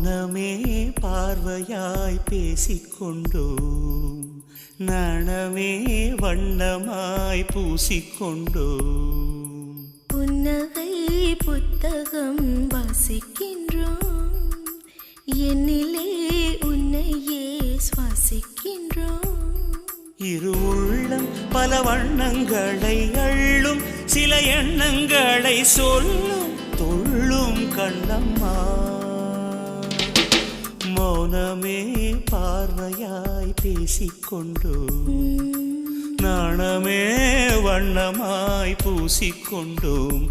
மௌனமே பார்வையாய் பேசிக்கொண்டோம், நாணமே வண்ணமாய் பூசிக்கொண்டோம். புன்னகை புத்தகம் வாசிக்கின்றோம், என்னிலே உன்னையே சுவாசிக்கின்றோம். இரு உள்ளம் பல வண்ணங்களை அள்ளும், சில எண்ணங்களை சொல்லும் தொள்ளும் கண்ணம்மா. மௌனமே பார்வையாய் பேசிக்கொண்டோம், நாணமே வண்ணமாய் பூசிக்கொண்டோம்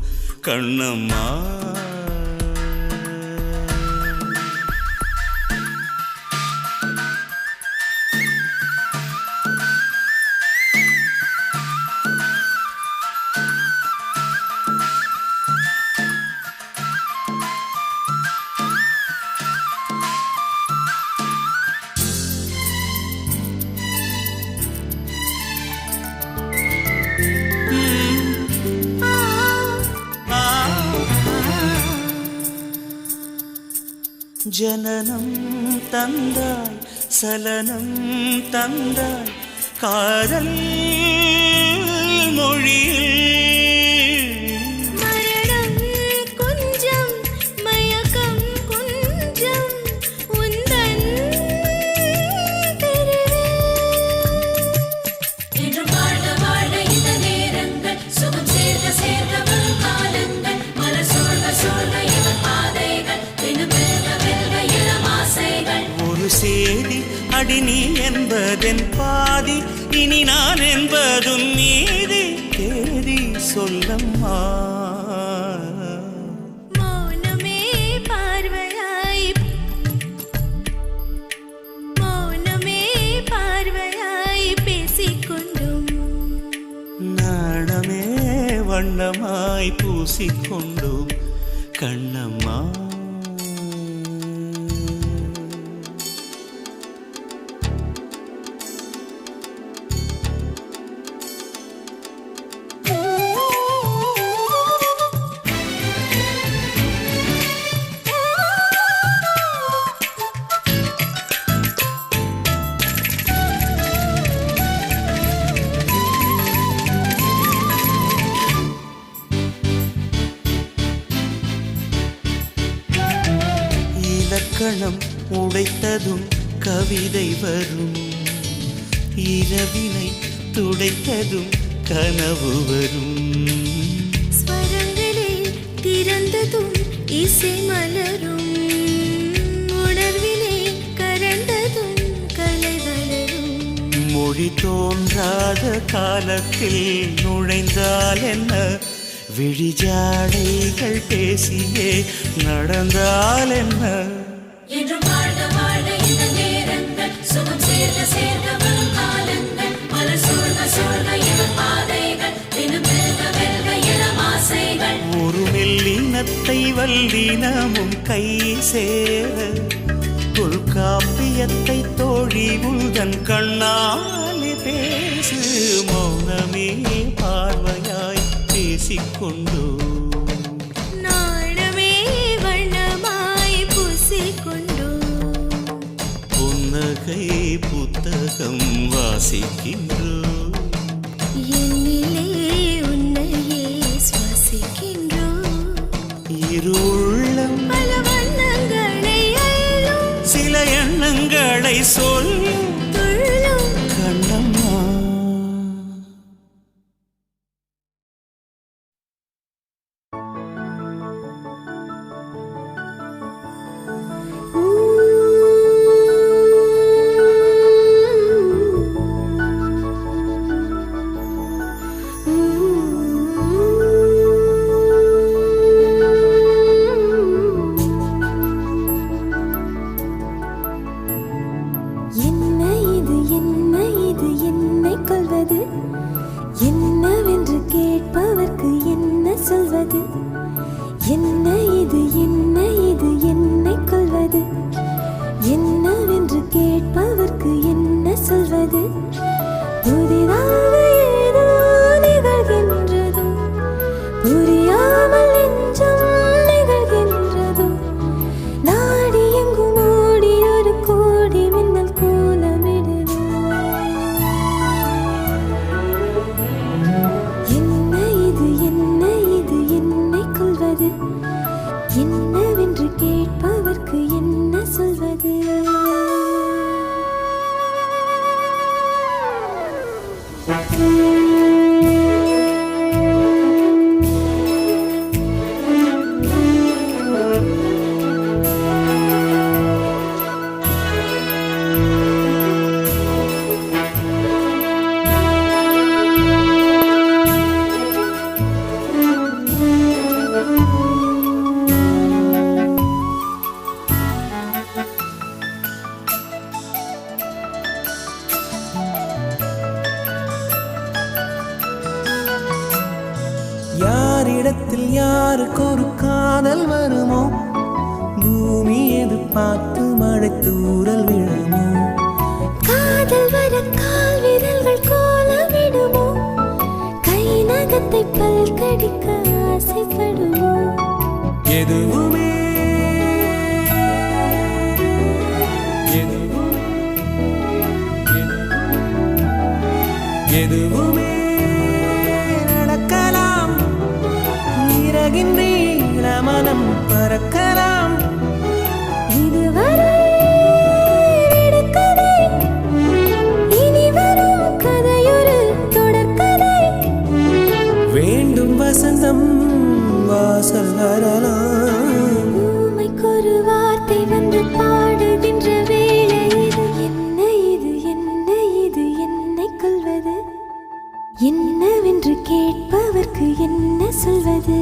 கண்ணம்மா. ஜனனம் தந்தாய், சலனம் தந்தாய், காதல் மொழியில் மரணம் கொஞ்சம், மயக்கம் கொஞ்சம், உந்தன் என்று வாழ வாழ இந்த நேரங்கள் சுகம் சேர்க்க சேர்க்க வரும் காலங்கள் மலர் சூழ்க சூழ்க இவன் பாதைகள் தினம் வெல்க வெல்க இளம் ஆசைகள். ஒரு சேதி அடி நீ என்பதென் பாதி, இனி நான் என்பதும் மீதி, தேதி சொல்லம்மா. மௌனமே பார்வையாய், மௌனமே பார்வையாய் பேசிக்கொண்டோம், நாணமே வண்ணமாய் பூசிக்கொண்டோம் கண்ணம்மா. இலக்கணம் உடைத்ததும் கவிதை வரும், இரவினை துடைத்ததும் கனவு வரும். ஸ்வரங்களே திறந்ததும் இசை மலரும், உணர்விலே கரந்ததும் கலை வளரும். மொழி தோன்றாத காலத்தில் நுழைந்தால் என்ன, விழிஜாடைகள் பேசியே நடந்தால் என்ன. என்று வாழ வாழ இந்த நேரங்கள் சுகம் சேர்க்க சேர்க்க வரும் காலங்கள் மலர் சூழ்க சூழ்க இவன் பாதைகள் தினம் வெல்க வெல்க இளம் ஆசைகள். ஒரு மெல்லினத்தை வல்லினமும் கை சேர, தொல்காப்பியத்தை தோழி உள்தன் கண்ணாலே பேசு. மௌனமே பார்வையாய் பேசிக்கொண்டோம், நாணமே வண்ணமாய் பூசிக்கொண்டோம், புன்னகை புத்தகம் வாசிக்கின்றோம். என்னிலே உன்னையே சுவாசிக்கின்றோம். இரு உள்ளம் பல வண்ணங்களை அள்ளும், சில எண்ணங்களை சொல்லும் துள்ளும் கண்ணம்மா. புரியாமல் நெஞ்சம் நிகழ்கின்றதோ, நாடி எங்கும் யாரிடத்தில் யாருக்கு ஒரு காதல் வருமோ, பூமி எதிர்பார்த்து மழை தூறல் விழுமோ, காதல் வர கால் விரல்கள் கோலமிடுமோ, கை நகத்தை பல் கடிக்க ஆசைப்படுமோ, எதுவுமே எதுவுமே நடக்கலாம், இறகின் நீள மனம் பறக்கலாம், இதுவரை விடுகதை, இனி வரும் கதையொரு தொடர்கதை, வேண்டும் வசந்தம் வாசல் வரலாம், ஊமைக்கொரு வார்த்தை வந்து பாடுகின்ற வேளை இது. என்ன இது என்ன இது என்னை கொள்வது, என்னவென்று கேட்பவர்க்கு என்ன சொல்வது.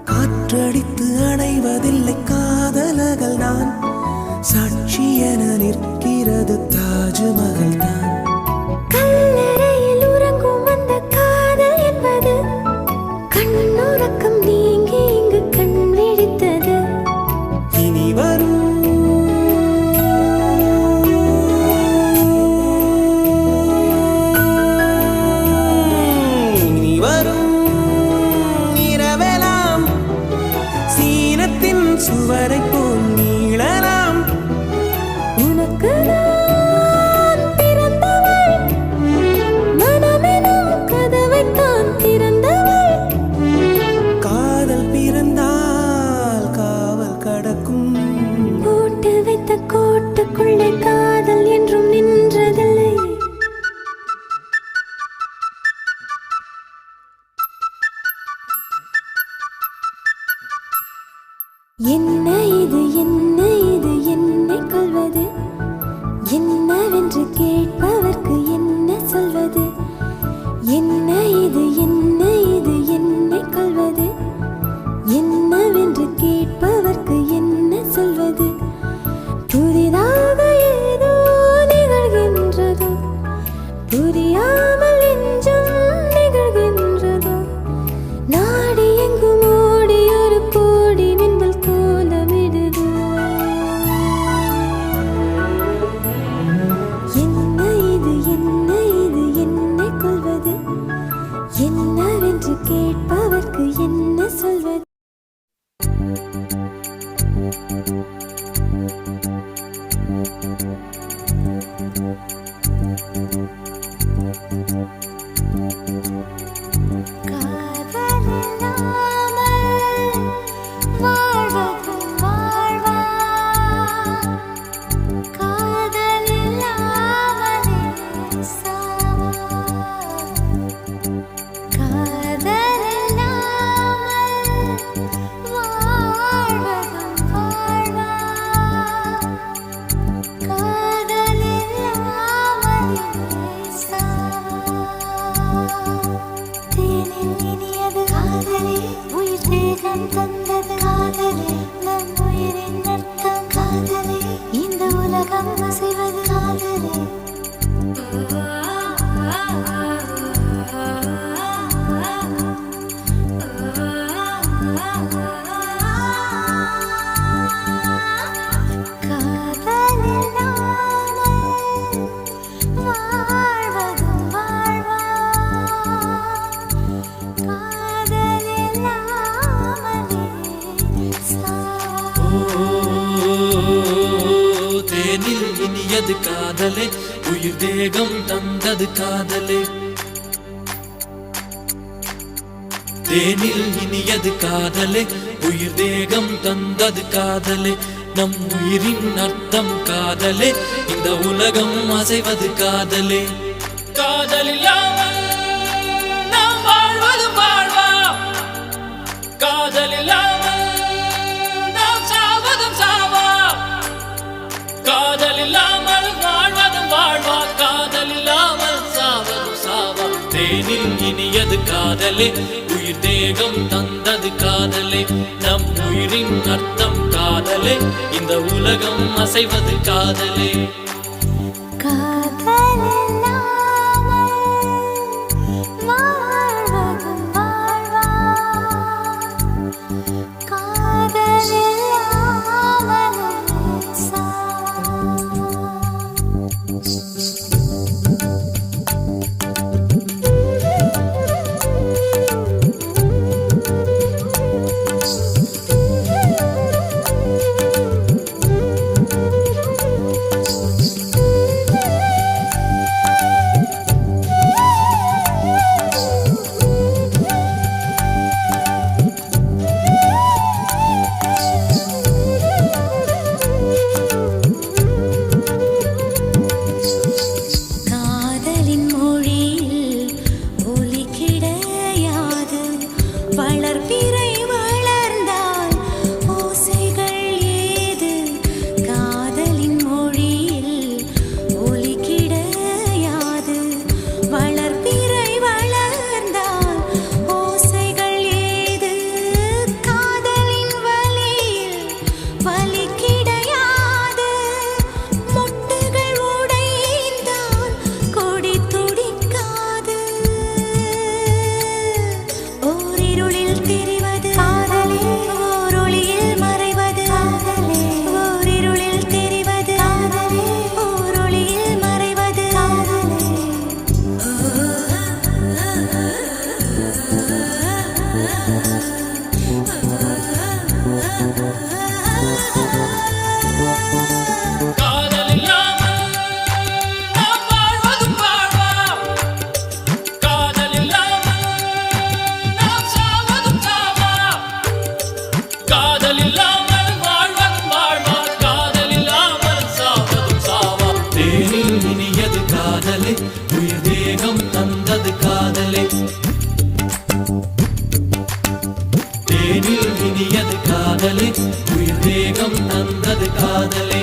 காற்றடித்து அடைவதில்லை காதலர்கள் தான், சாட்சி என நிற்கிறது தாஜ்மஹல் தான், கல்லறையில் உறங்கும் அந்த காதல் என்பது, கண்ணுறக்கம் நீங்கி இங்கு கண் விழித்தது. இனி வரும் இனி வரும் இரவெல்லாம் சீனத்தின் சுவரை போல் நீளலாம், உனக்கு நான் பிறந்தவள், மனமெனும் கதவைத்தான் திறந்தவள், காதல் பிறந்தால் காவல் கடக்கும், போட்டு வைத்த கோட்டுக்குள்ளே காதல் என்றும் நின்றதில்லை. என்ன இது என்ன இது என்னை கொள்வது, என்னவென்று கேட்பவர்க்கு என்ன சொல்வது. என்ன இது என்ன இது என்னை கொள்வது, என்னவென்று கேட்பவர்க்கு என்ன சொல்வது. புதிதாக ஏதோ நிகழ்கின்றதோ, புரியாமல் நெஞ்சம் நிகழ்கின்றதோ, நாடி எங்கும் ஓடி ஒரு கோடி மின்னல் கோலமிடுதோ. என்ன இது என்ன இது என்னை கொள்வது, என்னவென்று கேட்பவர்க்கு என்ன சொல்வது. காதலில்லாமல் வாழ்வதும் வாழ்வா, காதலில்லாமலே சாவா, காதலில்லாமல் வாழ்வதும் வாழ்வா, காதலில்லாமலே சாவா. தேனில் இனியது காதலே, உயிர் தேகம் தந்தது காதலே, நம் உயிரின் அர்த்தம் காதலே, இந்த உலகம் அசைவது காதலே. இனியது காதலே உயிர் தேகம் தந்தது காதலே தேனில் இனியது காதலே உயிர் தேகம் தந்தது காதலே நம் உயிரின் அர்த்தம் காதலே இந்த உலகம் அசைவது காதலே காதலில்லாமல் நாம் வாழ்வது வாழ்வா காதலில்லாமல் நாம் சாவதும் சாவா காதலில்லாமல் வாழ்வதும் வாழ்வா காதலில்லாமல் சாவதும் சாவா தேனில் இனியது காதலே உயிர் தேகம் தந்தது காதலே நம் உயிரின் அர்த்தம் காதலே இந்த உலகம் அசைவது காதலே உயிர் தேகம் தந்தது காதலே தேனில் இனியது காதலே உயிர் தேகம் தந்தது காதலே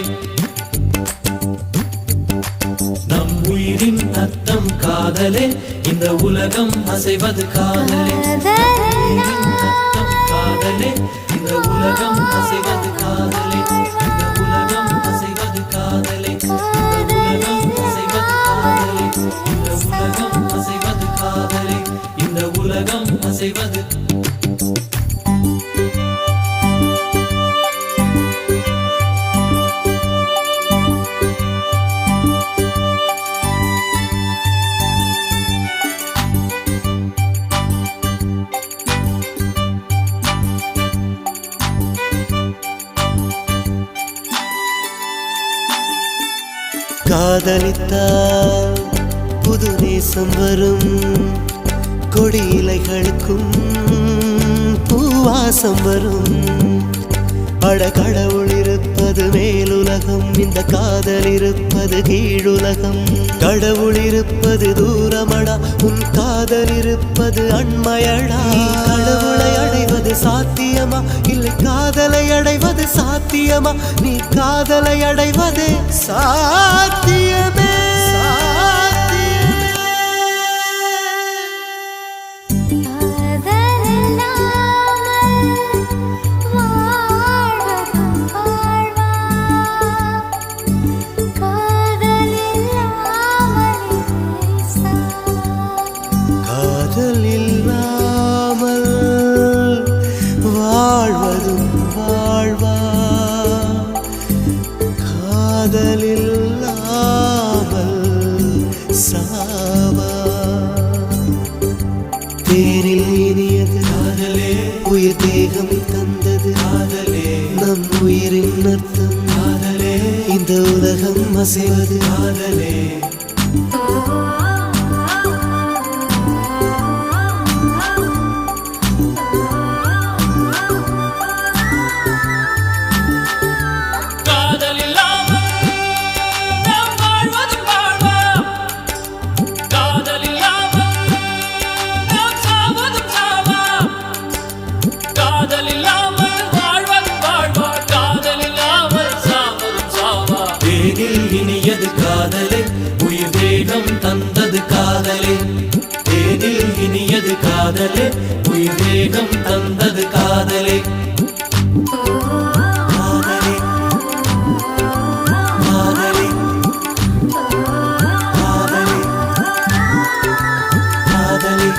நம் உயிரின் அர்த்தம் காதலே இந்த உலகம் அசைவது காதலே உயிரின் அர்த்தம் காதலே இந்த உலகம் அசைவது காதலே இந்த உலகம் அசைவது காதலே இந்த உலகம் அசைவது காதலே இந்த உலகம் அசைவது காதலே இந்த உலகம் அசைவது காதலித்தால் புது நேசம் வரும் கொடி இலைகளுக்கும் பூவாசம் வரும் அட கடவுள் இருப்பது மேலுலகம் இந்த காதல் இருப்பது கீழுலகம் கடவுள் இருப்பது தூரமடா உன் காதல் இருப்பது அண்மையடா கடவுளை அடைவது சாத்தியமா இல்லை காதலை அடைவது சாத்தியமா நீ காதலை அடைவது சாத்தியமே காதலில்லாமல் வாழ்வதும் வாழ்வா காதலில்லாமல் அசைவது காதலே. இனியது காதலே உயிர் வேகம் தந்தது காதலே. தேனில் இனியது காதலே உயிர் வேகம் தந்தது காதலே. காதலே காதலே காதலே காதலே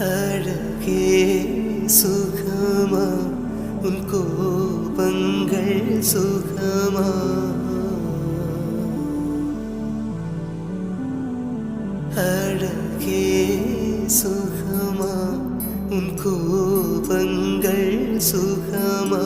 அழகே சுகமா உன் கோபங்கள் சுகமா. அழகே சுகமா உன் கோபங்கள் சுகமா.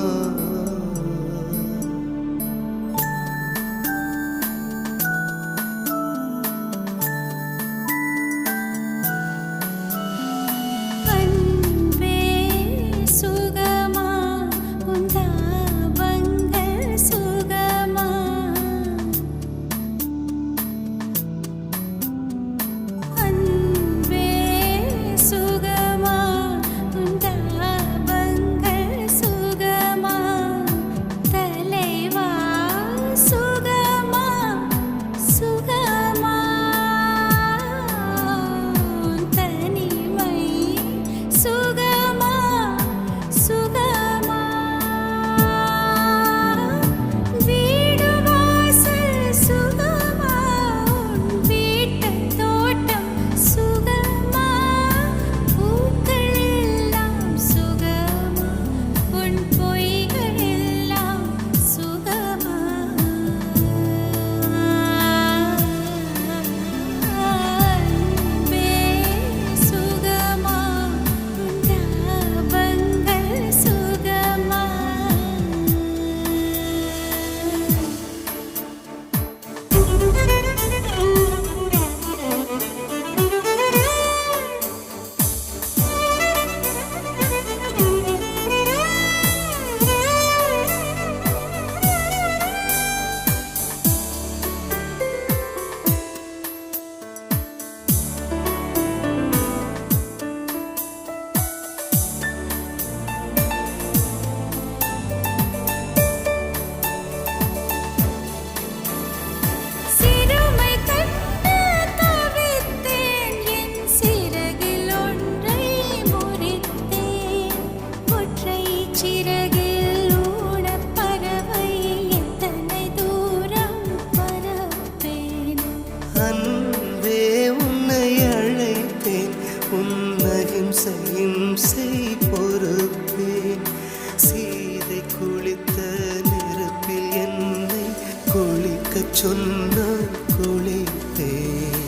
சொன்னால் குளித்தேன்.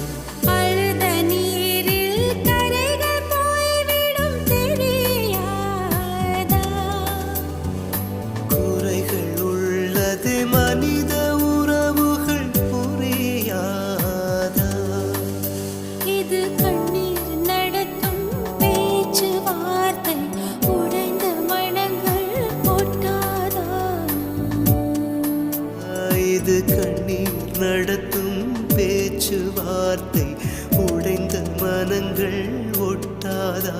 அழுத நீரில் கரைகள் போய்விடும் தெரியாதா? குறைகள் உள்ளது மனித உறவுகள் புரியாதா? இது கண்ணீர் நடத்தும் பேச்சுவார்த்தை, உடைந்த மனங்கள் ஒட்டாதா? இது கண்ணீர் நடத்தும் பேச்சுவார்த்தை, உடைந்த மனங்கள் ஒட்டாதா?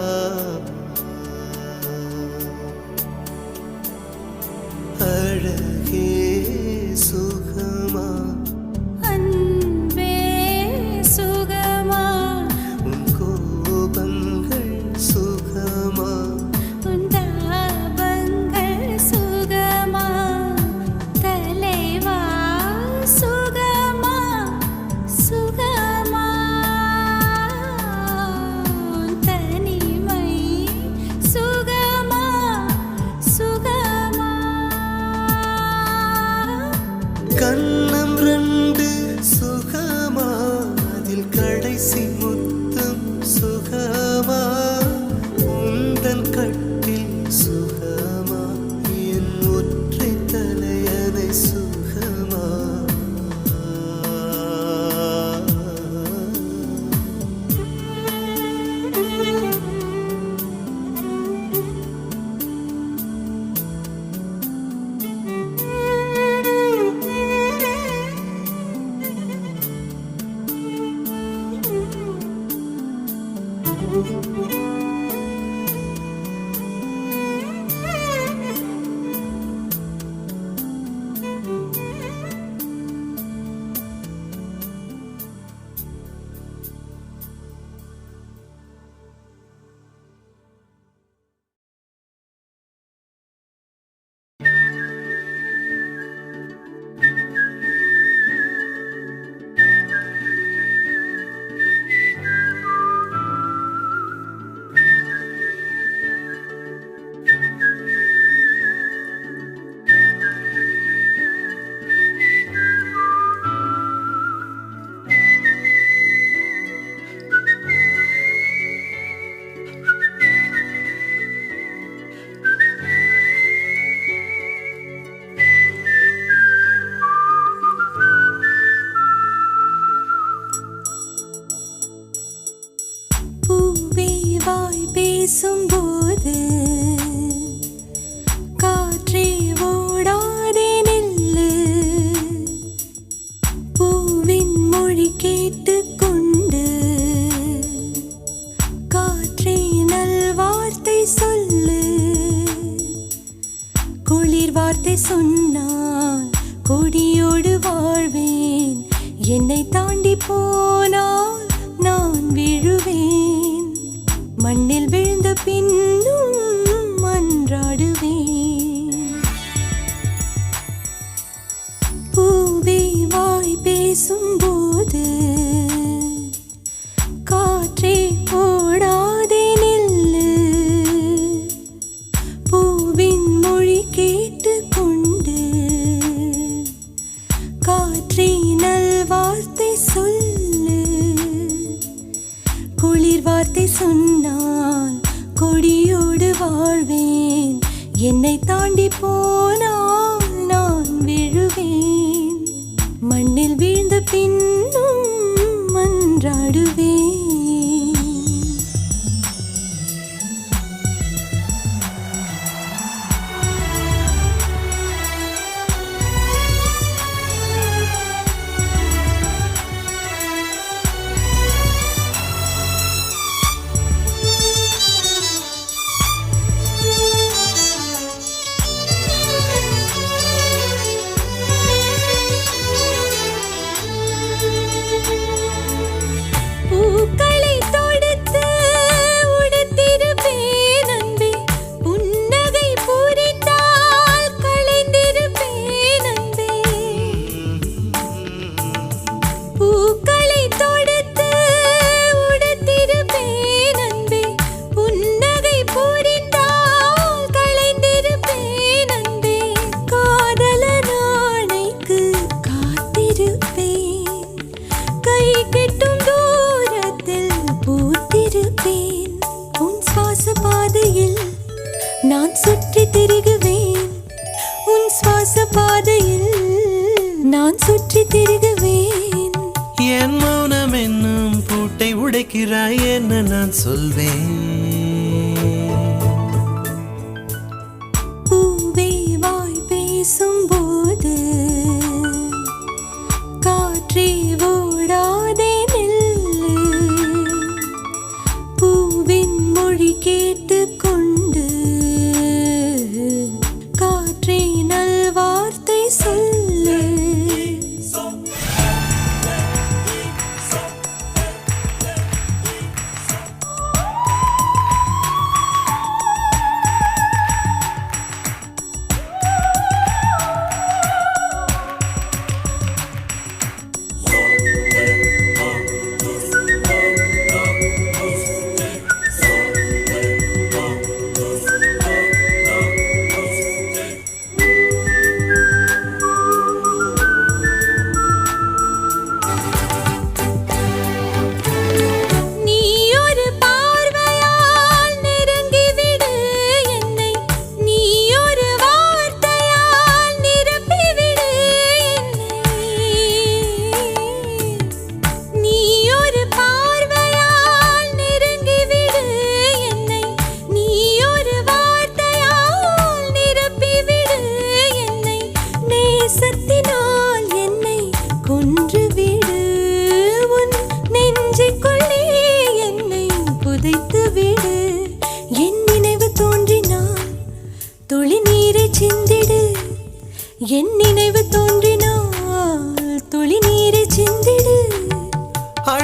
பேசும்போது காற்றே ஓடாதே நில்லு, பூவின் மொழி கேட்டுக்கொண்டு காற்றே நல்வார்த்தை சொல்லு, குளிர் வார்த்தை சொன்னால் கொடியோடு வாழ்வேன், என்னை தாண்டி போனால் நான் விழுவேன், மண்ணில் விழுந்த பின்னும் மன்றாடுவேன். பூவே வாய் பேசும்போது காற்றே ஓடாதே நில்லு, பூவின் மொழி கேட்டுக்கொண்டு காற்றே நல்வார்த்தை சொல்லு, குளிர் வார்த்தை சொன்னால் கொடியோடு வாழ்வேன், என்னை தாண்டி போனால் நான் விழுவேன், மண்ணில் வீழ்ந்த பின்னும் மன்றாடுவேன். பூக்களை தொடுத்து உடுத்திருப்பேன் அன்பே, புன்னகை புரிந்தால் களைந்திருப்பேன் அன்பே. பூக்களை தொடுத்து உடுத்திருப்பேன் அன்பே, புன்னகை புரிந்தால் களைந்திருப்பேன் அன்பே. காதலர் ஆணைக்கு காத்திருப்பேன், கை கெட்டும் பூத்திருப்பேன், உன் சுவாச பாதையில் நான் சுற்றி திரிகுவேன், உன் சுவாச பாதையில் நான் சுற்றி திரிகுவேன். என் மௌனம் என்னும் பூட்டை உடைக்கிறாய், என்ன நான் சொல்வேன். பூவே வாய் பேசும்போது காற்றே ஓடாதே நில்லு, பூவின் மொழி கேட்டுக்கொண்டு காற்றே நல்வார்த்தை சொல்லு.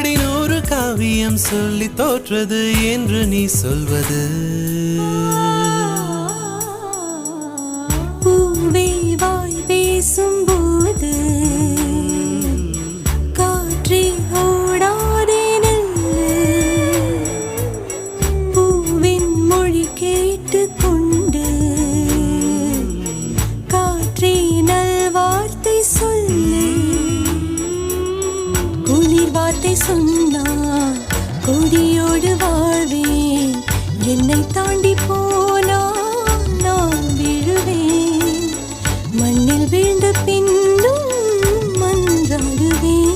அடி 100 காவியம் சொல்லி தோற்றது என்று நீ சொல்வது பூவே வாய் பேசும்போது காற்றே ஓடாதே நில்லு பூவின் மொழி கேட்டுக்கொண்டு காற்றே நல்வார்த்தை சொல்லு குளிர் வார்த்தை சொன்னா கொடியோடு வாழ்வேன் என்னை தாண்டி போனா நான் விழுவேன் மண்ணில் வீழ்ந்த பின்னும் மன்றாடுவேன்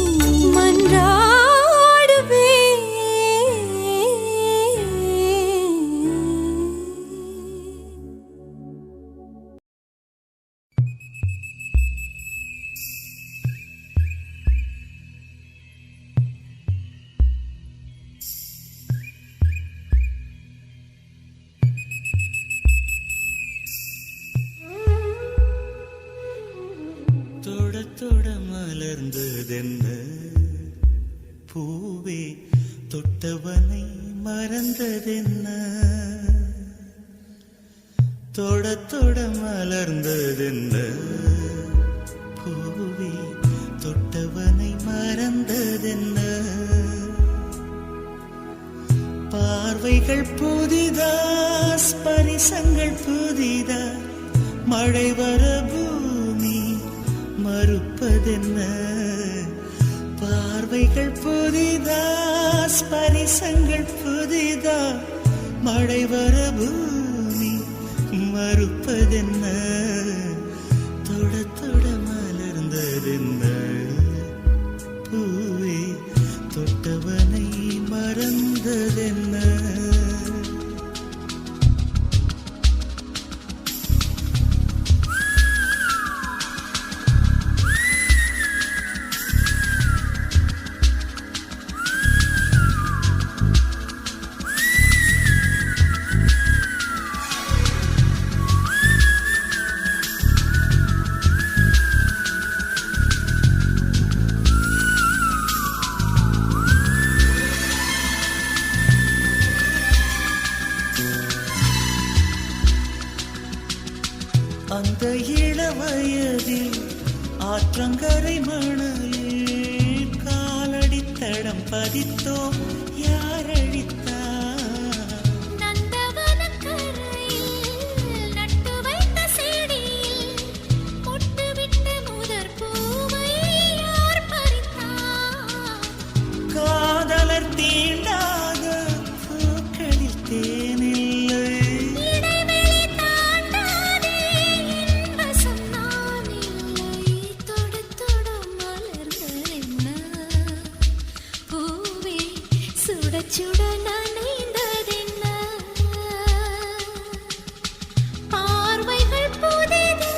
தொட தொட மலர்ந்ததென்ன பூவே தொட்டவனை மறந்ததென்ன தொட தொட மலர்ந்ததென்ன பூவே தொட்டவனை மறந்ததென்ன பார்வைகள் புதிதா ஸ்பரிசங்கள் புதிதா மழை வர பூமி மறுப்பதென்ன பார்வைகள் புதிதா ஸ்பரிசங்கள் புதிதா மழை வர பூமி மறுப்பதென்ன தொட தொட மலர்ந்ததென்ன பூவே தொட்டவனை மறந்ததென்ன அந்த இளவயதில் ஆற்றங்கரை மணலில் காலடித்தடம் பதித்தோம் யார் அழித்தார் நந்தவனக்கரையில் நட்டு வைத்த செடியில் பொட்டுவிட்ட முதற் பூவை யார் பறித்தார் காதலர் தீண்டாத பூக்களில் தேனில்லை இடைவெளி தாண்டாதே என் வசம் நான் இல்லை தொட தொட மலர்ந்ததென்ன பூவே சுட சுட நனைந்ததென்ன பார்வைகள் புதிது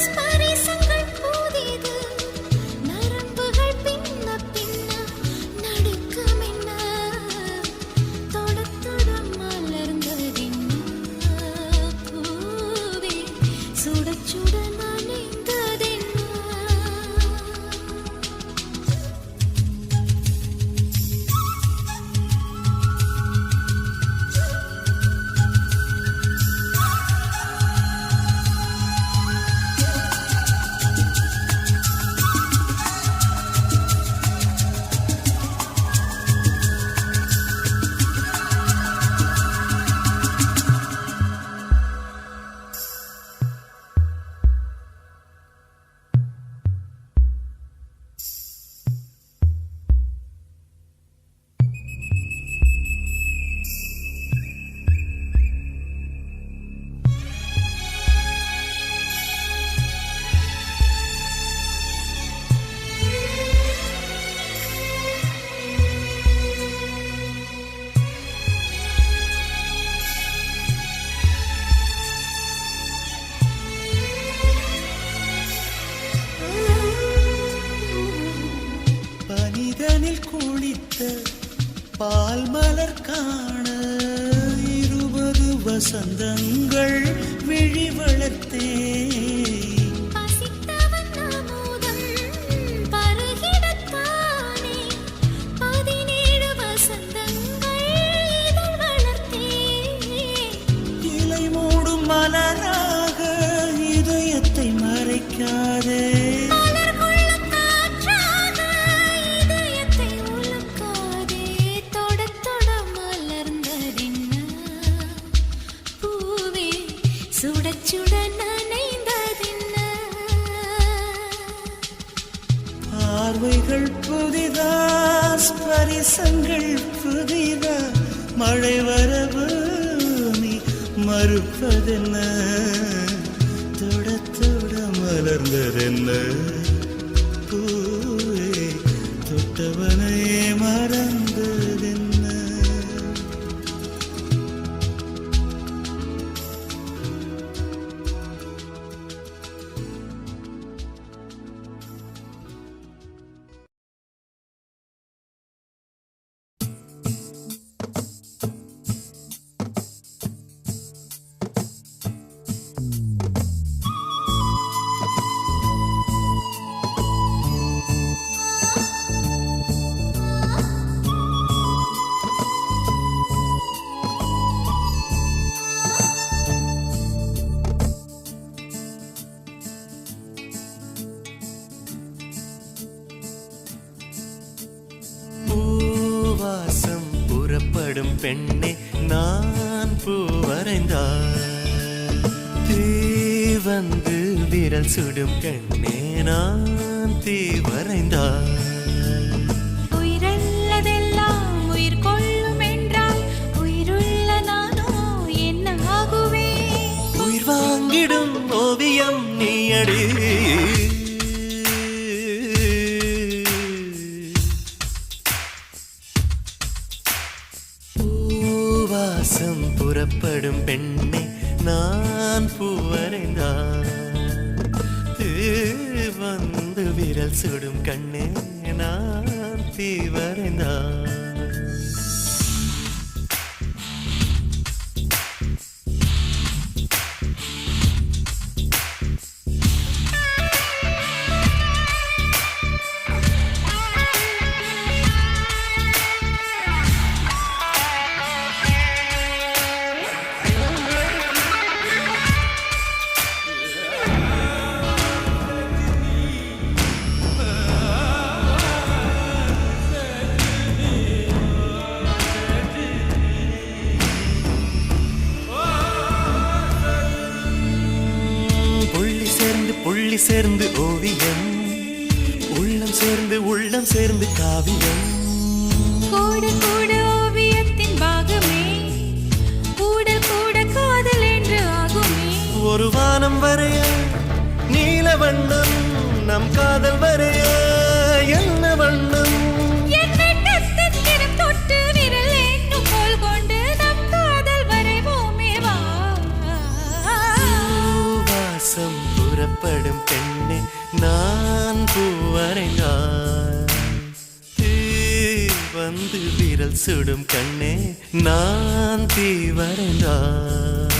ஸ்பரிசங்கள் புதிது நரம்புகள் பின்ன பின்ன நடுக்கமென்ன தொட தொட மலர்ந்ததென்ன பூவே சுட சுட நனைந்ததென்ன பனிதனில் குளித்த பால் மலர் காண 20 வசந்தங்கள் விழி வளர்த்தே பசித்தவன் அமுதம் பருகிடத்தானே 10 பரவசங்கள் புதிதா மழை வரவு நீ மறுப்பதென்ன தொட தொட மலர்ந்ததென்ன பூவே தொட்டவனை மறந்ததென்ன பூவாசம் புறப்படும் பெண்ணே நான் பூ வரைந்தார் தீ வந்து விரல் சுடும் கண்ணே நான் தீ வரைந்தார் உயிரல்லதெல்லாம் உயிர் கொள்ளும் என்றால் உயிருள்ள நானோ என்ன ஆகுவேன் உயிர் வாங்கிடும் ஓவியம் நீயடி பூவாசம் புறப்படும் பெண்ணே நான் பூ வரைந்தார் வந்து விரல் சுடும் கண்ணே நான் தீ வரைந்தார் புள்ளி சேர்ந்து ஓவியம் உள்ளம் சேர்ந்து காவியம் கூட கூட ஓவியத்தின் பாகமே கூடல் கூட காதல் என்று ஆகுமே ஒரு வானம் வரைய நீல வண்ணம் நம் காதல் வரைய என்ன வண்ணம் என் வெட்டத்தின் தினம் தொட்டு விரல் என்னும் கோல் கொண்டு நம் காதல் வரைவோமே வா பூவாசம் புறப்படும் பெண்ணே நான் பூ வரைந்தார் வந்து விரல் சுடும் கண்ணே நான் தீ வரைந்தார்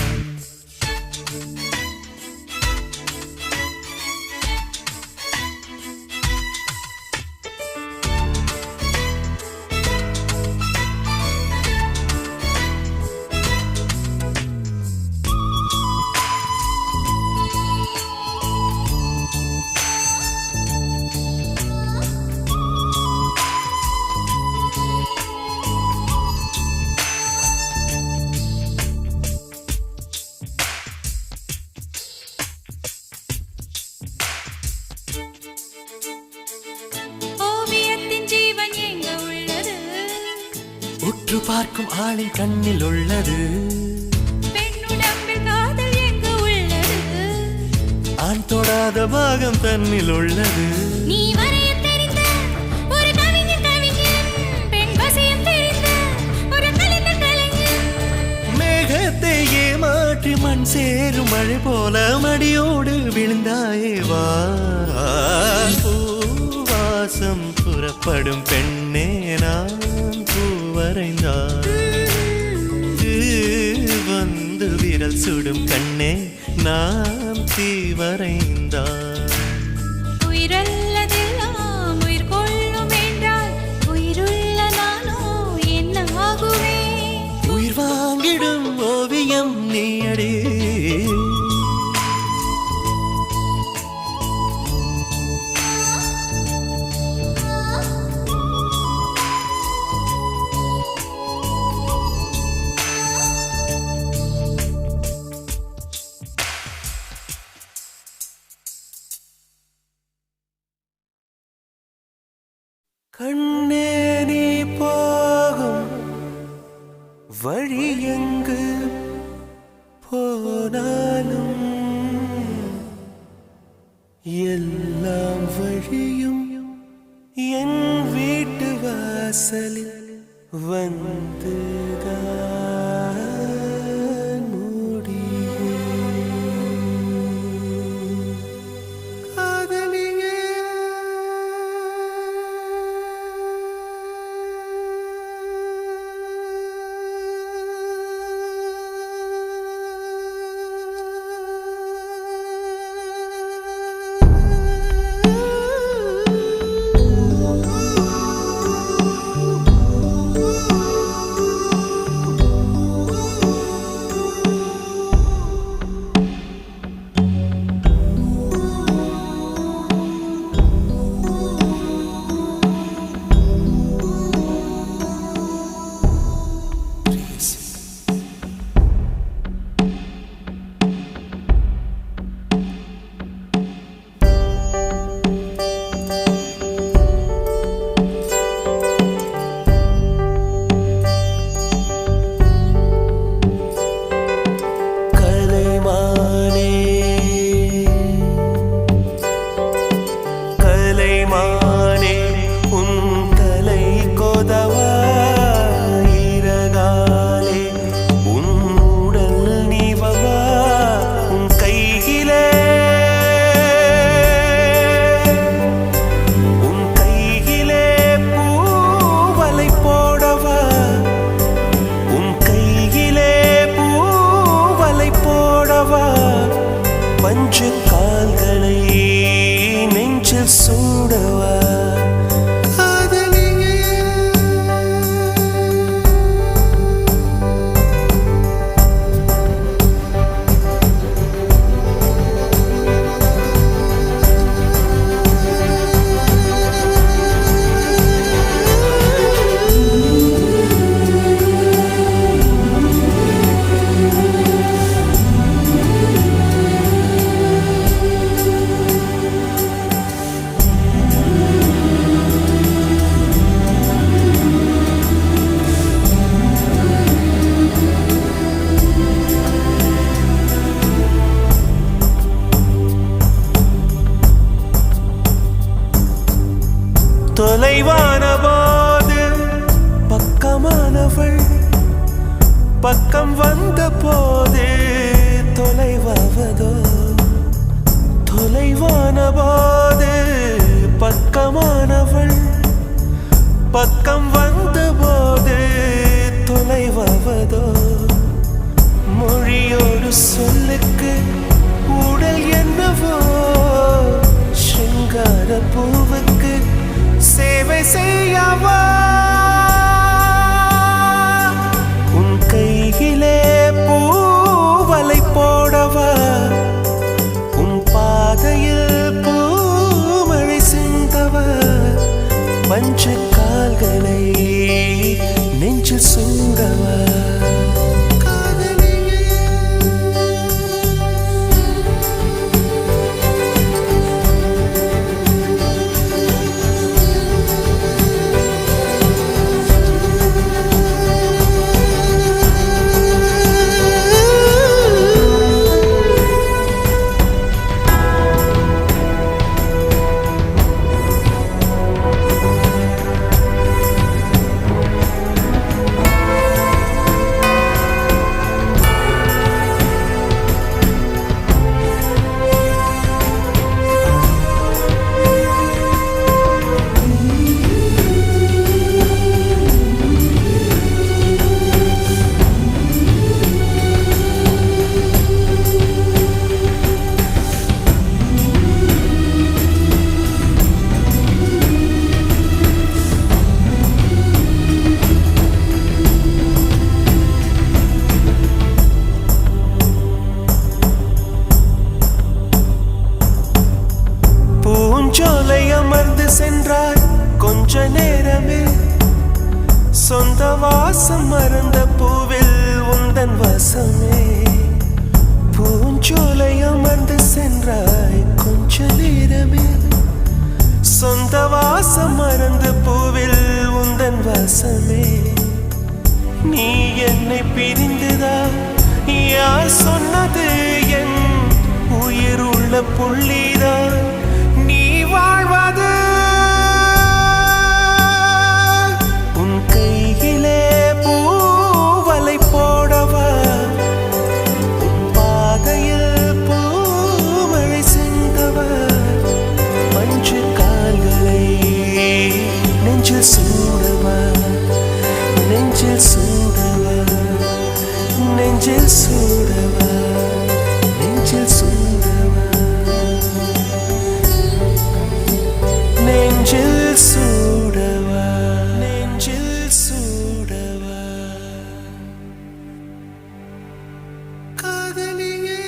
உற்று பார்க்கும் ஆளின் கண்ணில் உள்ளது பெண்ணுடம்பில் காதல் எங்கு உள்ளது ஆண் தொடாத பாகம் தன்னில் உள்ளது நீ வரைய தெரிந்த ஒரு கவிஞன் பெண் வசியம் தெரிந்த ஒரு கலைஞன் மேகத்தை ஏமாற்றி மண் சேரும் மழை போல மடியோடு விழுந்தாயே வா பூவாசம் புறப்படும் பெண்ணே நான் பூ வரைந்தார் வந்து விரல் சுடும் கண்ணே நான் தீ வரைந்தார் உயிரல்லதெல்லாம் உயிர் கொள்ளும் என்றால் உயிருள்ள நானோ என்ன ஆகுவேன் உயிர் வாங்கிடும் ஓவியம் நீயடி கண்ணே நீ போ வழி எங்கு போனாலும் எல்லாம் வழியும் என் வீட்டு வாசலில் வந்துதான் முடியும். காதலியே பஞ்சு கால்களை நெஞ்சில் சூடவா தொலைவான போது பக்கமானவள் பக்கம் வந்த போது தொலைவாவதோ தொலைவான போது பக்கமானவள் பக்கம் வந்த போது தொலைவாவதோ மொழியோடு சொல்லுக்கு உடல் என்னவோ சிங்கார பூவுக்கு சேவை செய்யவா உன் கையிலே பூவலை போடவா உன் பாதையில் பூமழை சிந்தவா பஞ்சு கால்களை நெஞ்சில் சுண்டவா அமர்ந்து சென்றாய் கொஞ்ச நேரமே சொந்த வாசம் மறந்த பூவில் உந்தன் வாசமே பூஞ்சோலை அமர்ந்து சென்றாய் கொஞ்ச நேரமே சொந்த வாசம் மறந்த பூவில் உந்தன் வாசமே நீ என்னை பிரிந்துதா யார் சொன்னது என் உயிர் உள்ள புள்ளிதான் நீ வாழ்வது உன் கையிலே பூவலை போடவா உன் பாதையில் பூமழை சிந்தவா மஞ்சு கால்களை நெஞ்சில் சூடவா நெஞ்சில் சூடவா நெஞ்சில் சூடவா நெஞ்சில் சூடவா நெஞ்சில் சூடவா நெஞ்சில் சூடவா காதலியே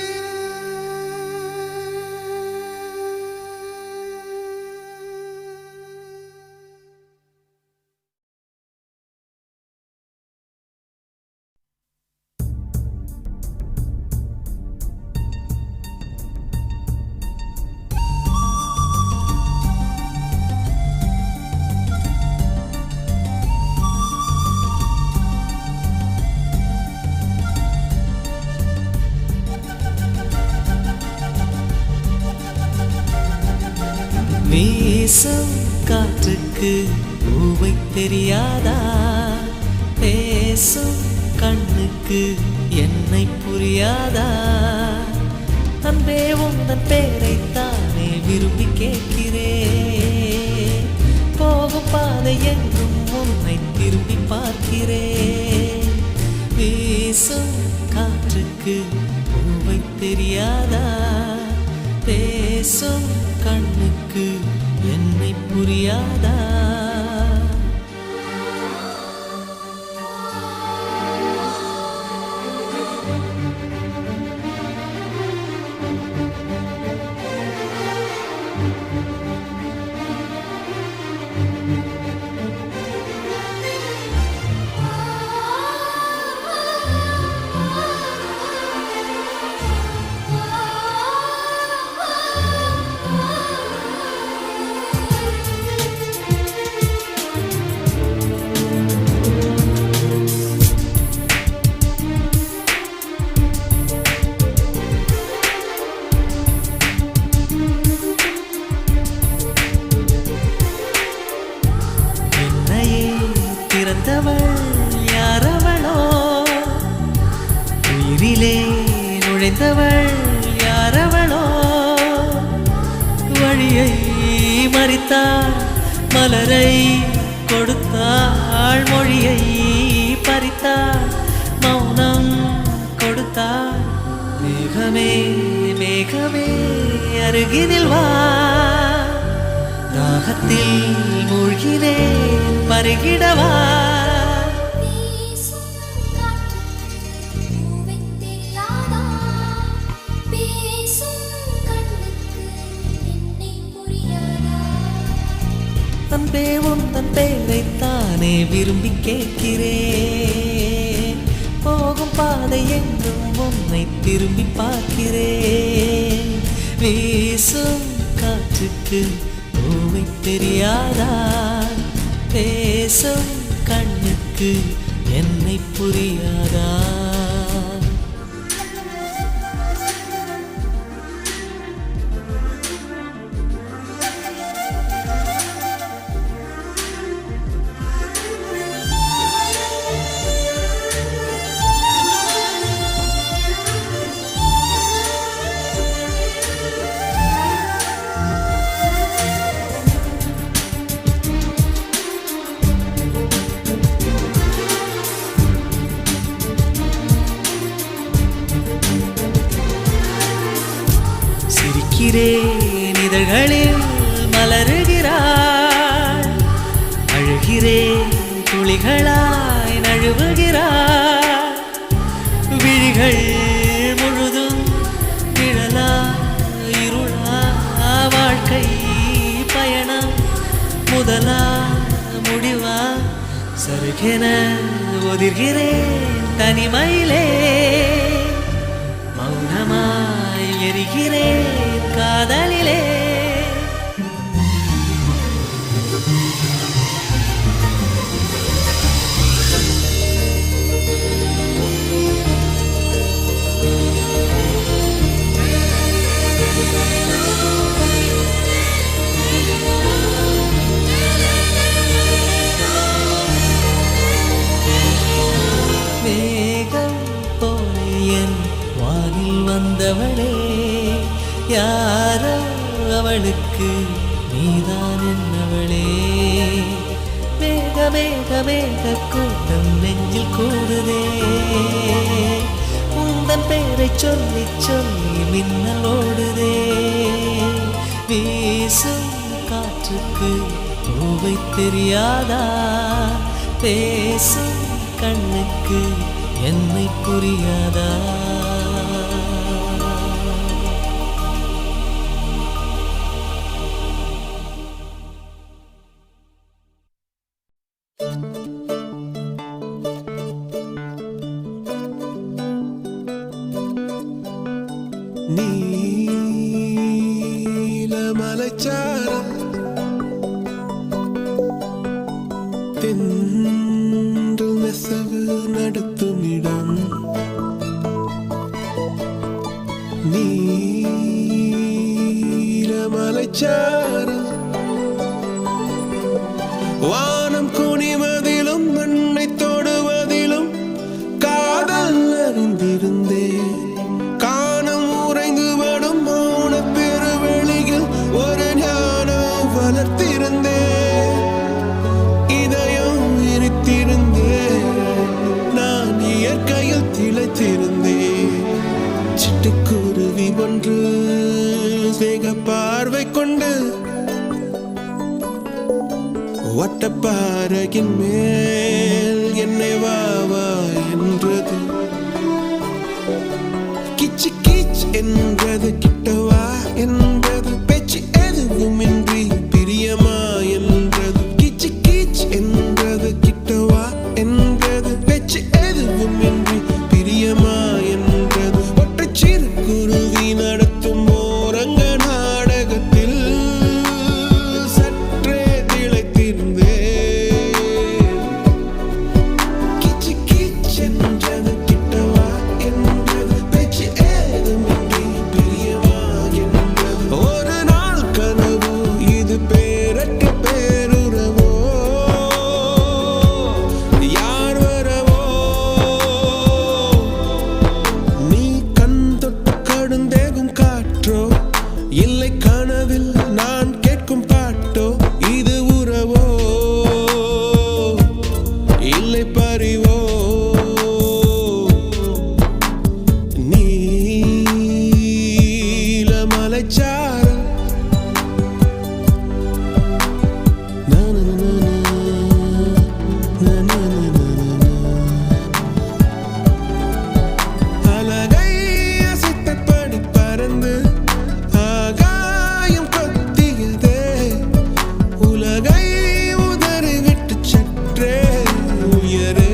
வீசும் காற்றுக்கு பூவை தெரியாதா பேசும் கண்ணுக்கு என்னை புரியாதா அன்பே உந்தன் பேரைத்தானே விரும்பி கேட்கிறேன் போகும் பாதை எங்கும் உன்னை திரும்பி பார்க்கிறேன் வீசும் காற்றுக்கு பூவை தெரியாதா பேசும் கண்ணுக்கு என்னை புரியாதா பிறந்தவள் யாரவளோ உயிரிலே நுழைந்தவள் யாரவளோ வழியை மறித்தாள் மலரை கொடுத்தாள் மொழியை பறித்தாள் மௌனம் கொடுத்தாள் மேகமே மேகமே அருகினில் வா தாகத்தில் மூழ்கினேன் பருகிடவா அன்பே உந்தன் பேரைத்தானே விரும்பி கேட்கிறேன் போகும் பாதை எங்கும் உன்னை திரும்பி பார்க்கிறேன் வீசும் காற்றுக்கு பூவை தெரியாதா பேசும் கண்ணுக்கு என்னை புரியாதா சிரிக்கிறேன் இதழ்களில் மலருகிறாள் அழுகிறேன் துளிகளாய் நழுவுகிறாள் விழிகள் முழுதும் நிழலா இருளா வாழ்க்கை பயணம் முதலா முடிவா சருகென ஒதிர்கிறேன் தனிமையிலே மௌனமாய் எரிகிறேன் காதலிலே செய்தவளே யாரோ அவளுக்கு நீதான் என்னவளே மேக மேக மேக கூட்டம் நெஞ்சில் கூடுதே உந்தன் பேரை சொல்லி சொல்லி மின்னல் ஓடுதே வீசும் காற்றுக்கு பூவை தெரியாதா பேசும் கண்ணுக்கு என்னை புரியாதா நீலமலைச்சாரல் தென்றல் நெசவு நடத்தும் இடம் நீலமலைச்சாரல் வானம் குனிவதிலும் மண்ணை தொடுவதிலும் காதல் அறிந்திருந்தேன் காணம் உறைந்து வடும் மௌன பெருவெளியில் ஒரு ஞானம் வளர்த்திருந்தேன் இதயம் விரித்திருந்தேன் நான் இயற்கையில் திளைத்திருந்தேன் சிட்டுக்குருவி ஒன்று வேக பார்வை கொண்டு வட்டப்பாறையின் மேல் என்னை வா வா என்றது கிச்சு கிச் என்றது கிட்டவா என்றது பேச்சு எதுவுமின்றி பிரியமா என்றது கிச்சு கிச் என்றது கிட்டவா என்றது பேச்சு எதுவுமின்றி பிரியமா என்றது ஒற்றை சிறு குருவி நடத்தும் ஓரங்க நாடகத்தில் சற்றே திளைத்திருந்தேன் கிச்சு கிச் என்றது கிட்டவா என்றது பேச்சு ஏதுமின்றி பிரியமா என்றது ஒரு நாள் கனவு இது பேரற்ற பேருறவோ யார் வரவோ நீ கண் தொட்டு கடுந்தேகும் காற்றோ இல்லை கனவில் நான் கேட்கும் பாட்டோ இது உறவோ இல்லை பறிவோ நீலமலைச்சாரல் அலகை அசைத்தபடி பறந்து ஆகாயம் கொத்தியதே உலகை உதறிவிட்டு சற்றே உயரே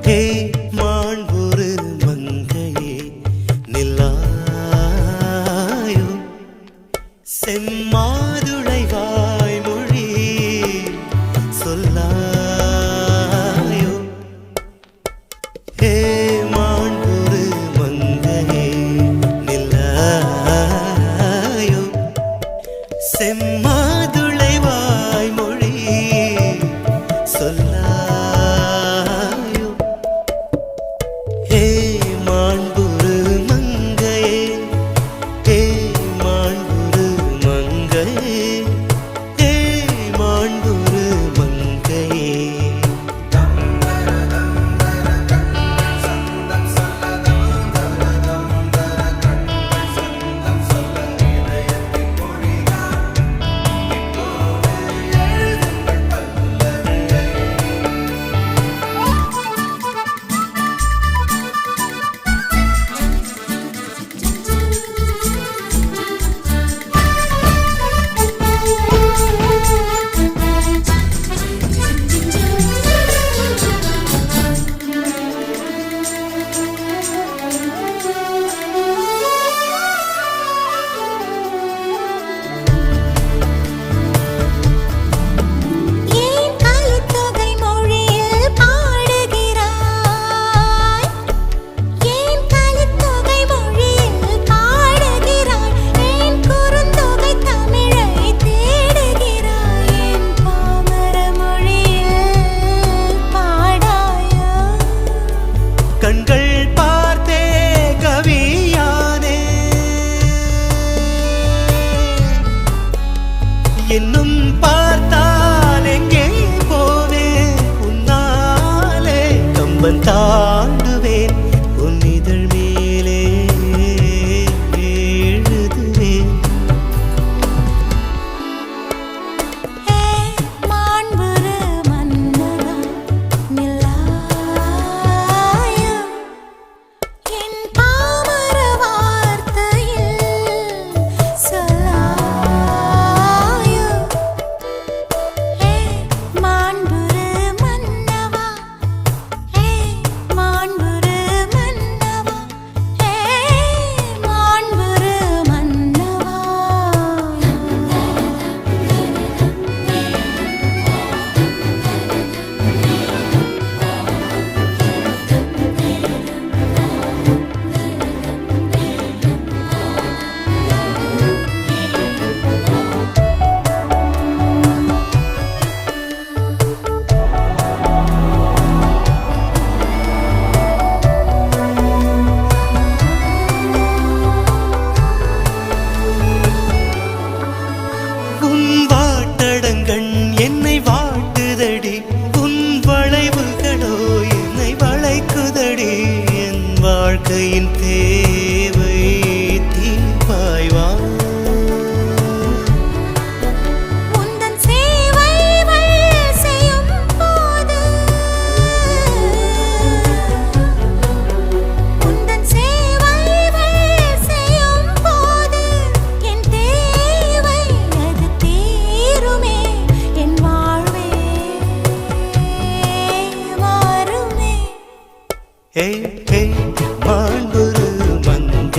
ஹே மாண்புரு மங்கையே நில்லாயோ செம்மாதுளை வாய்மொழி சொல்லாயோ ஹே மாண்புரு மங்கையே நில்லாயோ செம்மாதுளை வாய்மொழி சொல்லாயோ ஹே மாண்புரு மங்கையே ஹே மாண்புரு மங்கையே ஹே மாண்புரு மங்கையே ஏன் கலித்தொகை மொழியில் பாடுகிறாய் ஏன் கலித்தொகை மொழியில் பாடுகிறாய் ஏன் குறுந்தொகை தமிழை தேடுகிறாய் ஏன் பாமர மொழியில் பாடாயோ கண்கள் பார்த்தே கவியானே இன்னும் பார்த்தால் எங்கே போவேன் உன்னாலே கம்பன் தாண்டுவேன் உன் இதழ் மேலே எழுதுவேன் ஹே மாண்புரு மன்னவா நில்லாயோ என் பாமர வார்த்தையில் சொல்லாயோ ஹே மாண்புரு மன்னவா ஹே மாண்புரு மன்னவா ஹே மாண்புரு மன்னவா உன் வாட்டடங்கண் என்னை வாட்டுதடி உன் வளைவுகளோ என்னை வளைக்குதடி என் வாழ்க்கையின் தேவை தீர்ப்பாய் வா உந்தன் சேவைகள் செய்யும் போது உந்தன் சேவைகள் செய்யும் போது என் தேவை அது தீருமே என் வாழ்வே மாறுமே ஹே ஹே மாண்புரு மங்கையே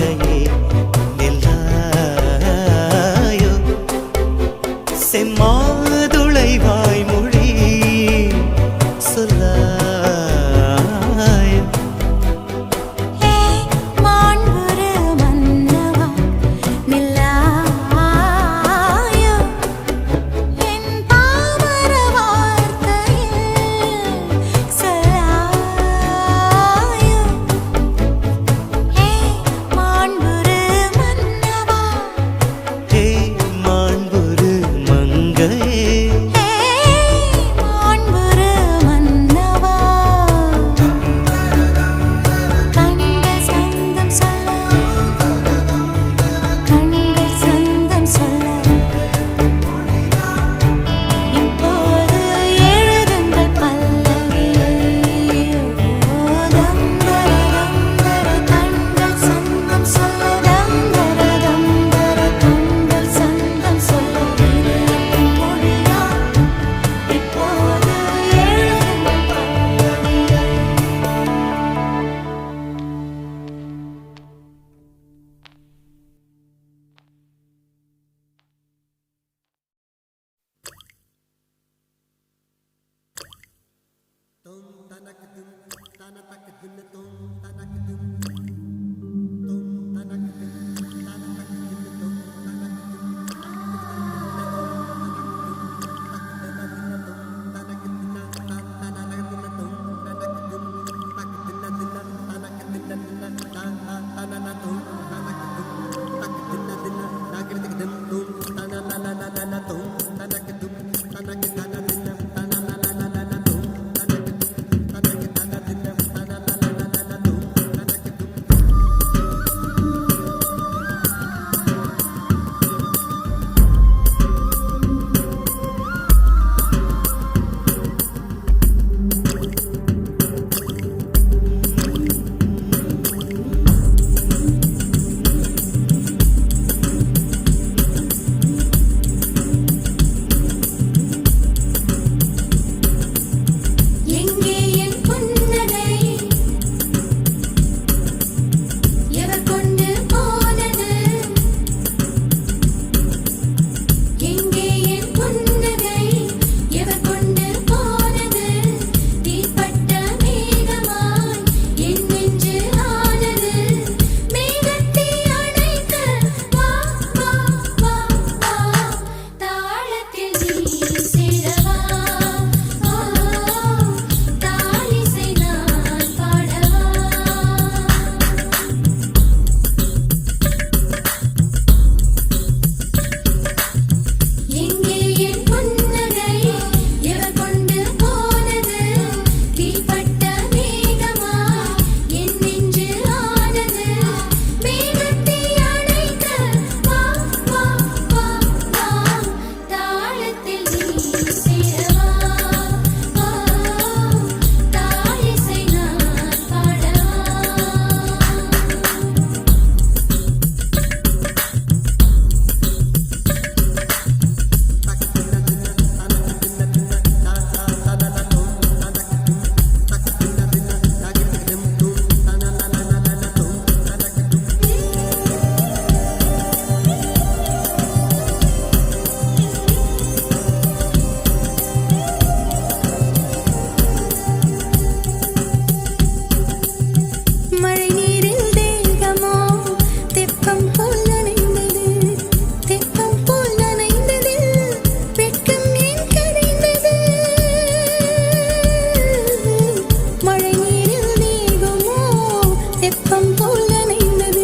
தெப்பம் போல் நனைந்தது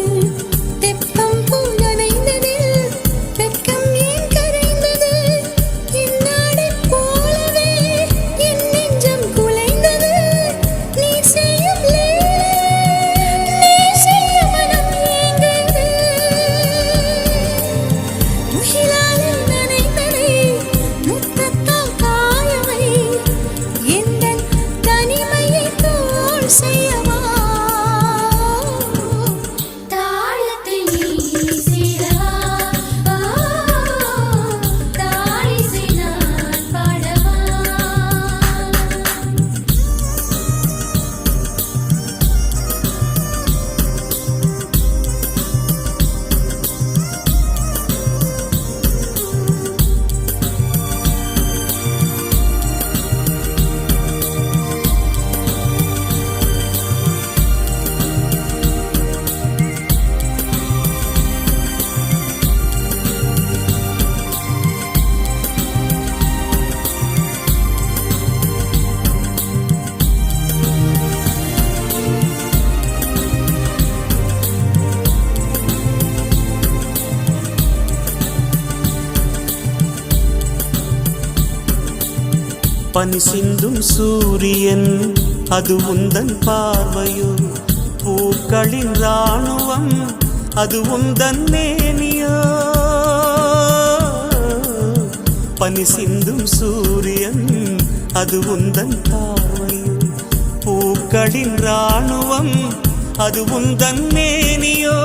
தெப்பம் போல் நனைந்ததில் வெட்கம் ஏன் கரைந்தது என்னாடை போலவே என் நெஞ்சம் குலைந்தது நீ செய்யும் நீ செய்ய மனம் ஏங்குது முகிலாலில் நனைந்ததை முத்தத்தால் காயவை எந்தன் தனிமையை தோள் செய்யவா தாளத்தில் நீ சேரவா தாழிசை நான் பாடவா பனி சிந்தும் சூரியன் அது உந்தன் பார்வையோ பூக்களின் ராணுவம் அது உந்தன் மேனியோ பனி சிந்தும் சூரியன் அது உந்தன் பார்வையோ பூக்களின் ராணுவம் அது உந்தன் மேனியோ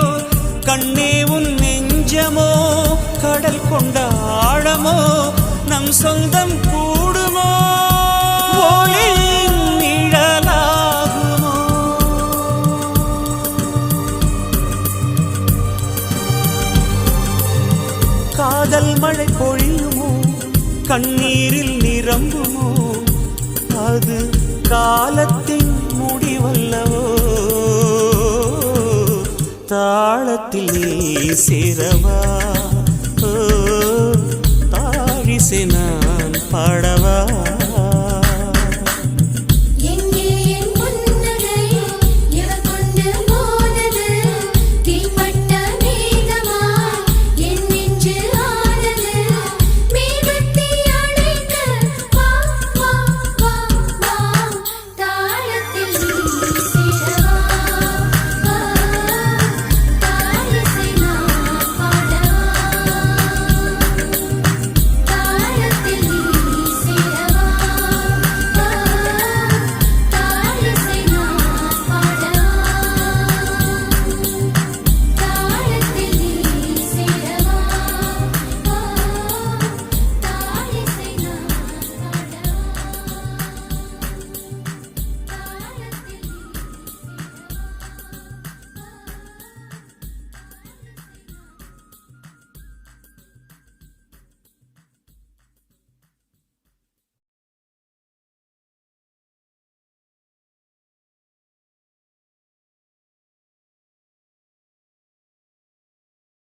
கண்ணே உன் நெஞ்சமோ கடல் கொண்ட ஆழமோ நம் சொந்தம் கூடுமோ ஒளியின் நிழலாகுமோ காதல் மழை பொழியுமோ கண்ணீரில் நிரம்புமோ அது காலத்தின் முடிவல்லவோ தாளத்தில் நீ சேரவா தாழிசை நான் பாடவா